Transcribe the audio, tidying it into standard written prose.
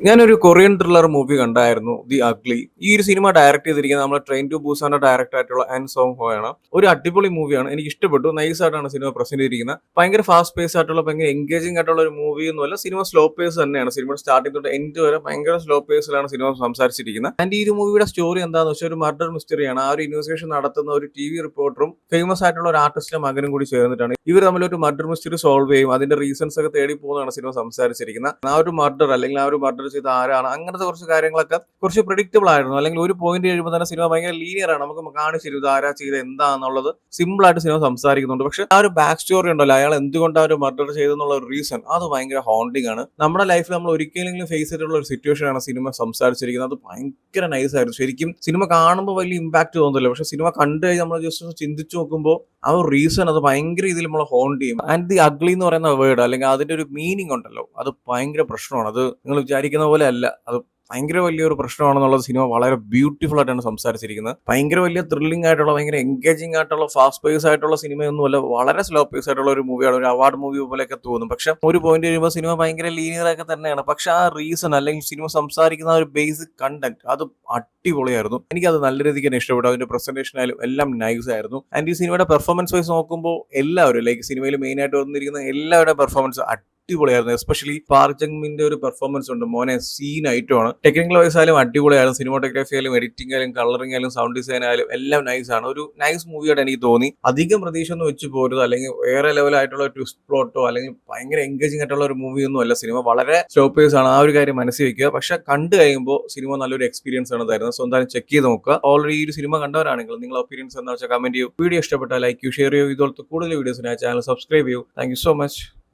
ഞാനൊരു Korean thriller movie കണ്ടായിരുന്നു, the ugly. ഈ ഒരു സിനിമ ഡയറക്ട് ചെയ്തിരിക്കുന്നത് നമ്മുടെ ട്രെയിൻ ടു ബൂസാന്റെ ഡയറക്ടർ ആയിട്ടുള്ള ആൻ സോങ് ഹോ ആണ്. ഒരു അടിപൊളി മൂവിയാണ്, എനിക്ക് ഇഷ്ടപ്പെട്ടു. നൈസ് ആയിട്ടാണ് സിനിമ പ്രസന്റ് ചെയ്തിരിക്കുന്നത്. ഭയങ്കര ഫാസ്റ്റ് പേസ് ആയിട്ടുള്ള, ഭയങ്കര എൻഗേജിംഗ് ആയിട്ടുള്ള ഒരു മൂവി ഒന്നുമല്ല. സിനിമ സ്ലോ പേസ് തന്നെയാണ്. സിനിമ സ്റ്റാർട്ടിംഗ് തൊട്ട് എൻഡ് വരെ ഭയങ്കര സ്ലോ പേസിലാണ് സിനിമ സംസാരിച്ചിരിക്കുന്നത്. ആൻഡ് ഈ ഒരു മൂവിയുടെ സ്റ്റോറി എന്താണെന്ന് വെച്ചാൽ ഒരു മർഡർ മിസ്റ്ററിയാണ്. ആ ഒരു ഇൻവെസ്റ്റിഗേഷൻ നടത്തുന്ന ഒരു ടി.വി. റിപ്പോർട്ടറും ഫേമസ് ആയിട്ടുള്ള ഒരു ആർട്ടിസ്റ്റിന്റെ മകനും കൂടി ചേർന്നിട്ടാണ് ഇവർ തമ്മിൽ ഒരു മർഡർ മിസ്റ്ററി സോൾവ് ചെയ്യും. അതിന്റെ റീസൺസ് ഒക്കെ തേടി പോകുന്നതാണ് സിനിമ സംസാരിച്ചിരിക്കുന്നത്. ആ ഒരു മർഡർ അല്ലെങ്കിൽ ആ ഒരു മർഡർ ചെയ്ത ആരാണ്, അങ്ങനത്തെ കുറച്ച് കാര്യങ്ങളൊക്കെ കുറച്ച് പ്രിഡിക്റ്റബിൾ ആയിരുന്നു. അല്ലെങ്കിൽ ഒരു പോയിന്റ് കഴിയുമ്പോൾ തന്നെ സിനിമ ഭയങ്കര ലീനിയർ ആണ്. നമുക്ക് കാണിച്ചു ഇത് ആരാ ചെയ്ത് എന്താണെന്നുള്ളത് സിമ്പിൾ ആയിട്ട് സിനിമ സംസാരിക്കുന്നുണ്ട്. പക്ഷെ ആ ഒരു ബാക്ക് സ്റ്റോറി ഉണ്ടല്ലോ, അയാൾ എന്തുകൊണ്ട് ആ ഒരു മർഡർ ചെയ്തെന്നുള്ള ഒരു റീസൺ, അത് ഭയങ്കര ഹോണ്ടിങ് ആണ്. നമ്മുടെ ലൈഫിൽ നമ്മൾ ഒരിക്കലെങ്കിലും ഫേസ് ചെയ്തിട്ടുള്ള ഒരു സിറ്റുവേഷൻ ആണ് സിനിമ സംസാരിച്ചിരിക്കുന്നത്. അത് ഭയങ്കര നൈസ് ആയിരുന്നു. ശരിക്കും സിനിമ കാണുമ്പോൾ വലിയ ഇമ്പാക്ട് തോന്നുന്നില്ല, പക്ഷെ സിനിമ കണ്ടു കഴിഞ്ഞാൽ നമ്മൾ ജസ്റ്റ് ചിന്തിച്ചു നോക്കുമ്പോൾ ആ ഒരു റീസൺ അത് ഭയങ്കര രീതിയിൽ നമ്മൾ ഹോണ്ട് ചെയ്യും. ആൻഡ് ദി അഗ്ലി എന്ന് പറയുന്ന വേർഡ് അല്ലെങ്കിൽ അതിന്റെ ഒരു മീനിങ് ഉണ്ടല്ലോ, അത് ഭയങ്കര പ്രശ്നമാണ്. അത് നിങ്ങൾ വിചാരിക്കുന്ന പോലെ അല്ല, അത് ഭയങ്കര വലിയൊരു പ്രശ്നമാണെന്നുള്ളത് സിനിമ വളരെ ബ്യൂട്ടിഫുൾ ആയിട്ടാണ് സംസാരിച്ചിരിക്കുന്നത്. ഭയങ്കര വലിയ ത്രില്ലിംഗ് ആയിട്ടുള്ള, ഭയങ്കര എൻഗേജിംഗ് ആയിട്ടുള്ള, ഫാസ്റ്റ് പേസ് ആയിട്ടുള്ള സിനിമയൊന്നുമല്ല, വളരെ സ്ലോ പേസ് ആയിട്ടുള്ള ഒരു മൂവിയാണ്. ഒരു അവാർഡ് മൂവി പോലെയൊക്കെ തോന്നും. പക്ഷെ ഒരു പോയിന്റ് കഴിയുമ്പോൾ സിനിമ ഭയങ്കര ലീനിയർ ഒക്കെ തന്നെയാണ്. പക്ഷെ ആ റീസൺ അല്ലെങ്കിൽ സിനിമ സംസാരിക്കുന്ന ഒരു ബേസിക് കണ്ടന്റ് അത് അടിപൊളിയായിരുന്നു. എനിക്കത് നല്ല രീതിക്ക് തന്നെ ഇഷ്ടപ്പെട്ടു. അതിന്റെ പ്രസന്റേഷൻ ആയാലും എല്ലാം നൈസ് ആയിരുന്നു. ആൻഡ് ഈ സിനിമയുടെ പെർഫോമൻസ് വൈസ് നോക്കുമ്പോൾ എല്ലാവരും ലൈക്ക് സിനിമയിൽ മെയിൻ ആയിട്ട് വന്നിരിക്കുന്ന എല്ലാവരുടെ പെർഫോമൻസ് അടിപൊളിയായിരുന്നു. എസ്പെഷ്യലി പാർക്ക് ജങ്മിന്റെ ഒരു പെർഫോമൻസ് ഉണ്ട്, മോനെ സീൻ ഐറ്റമാണ്. ടെക്നിക്കൽ വൈസ് ആയാലും അടിപൊളിയായിരുന്നു. സിനിമാറ്റോഗ്രാഫി ആയാലും എഡിറ്റിംഗ് ആയാലും കളറിംഗ് ആയാലും സൗണ്ട് ഡിസൈൻ ആയാലും എല്ലാം നൈസ് ആണ്. ഒരു നൈസ് മൂവിയായിട്ട് എനിക്ക് തോന്നി. അധികം പ്രതീക്ഷ ഒന്നും വെച്ച് പോരുത്, അല്ലെങ്കിൽ വേറെ ലെവലായിട്ടുള്ള ട്വിസ്റ്റ് പ്ലോട്ടോ അല്ലെങ്കിൽ ഭയങ്കര എൻഗേജിംഗ് ആയിട്ടുള്ള ഒരു മൂവി ഒന്നും അല്ല. സിനിമ വളരെ സ്ലോ പേസ് ആണ്, ആ ഒരു കാര്യം മനസ്സിൽ വെക്കുക. പക്ഷെ കണ്ടു കഴിയുമ്പോൾ സിനിമ നല്ലൊരു എക്സ്പീരിയൻസ് ആണ് തരുന്നത്. സോ എന്തായാലും ചെക്ക് ചെയ്ത് നോക്കുക. ഓൾറെഡി ഈ ഒരു സിനിമ കണ്ടവരാണെങ്കിൽ നിങ്ങളുടെ ഒപ്പീനിയൻസ് എന്താ വെച്ചാൽ കമന്റ് ചെയ്യൂ. വീഡിയോ ഇഷ്ടപ്പെട്ടാൽ ലൈക്ക് ചെയ്യൂ, ഷെയർ ചെയ്യൂ. ഇതുപോലത്തെ കൂടുതൽ വീഡിയോസിനായി ചാനൽ സബ്സ്ക്രൈബ് ചെയ്യൂ. Thank you so much.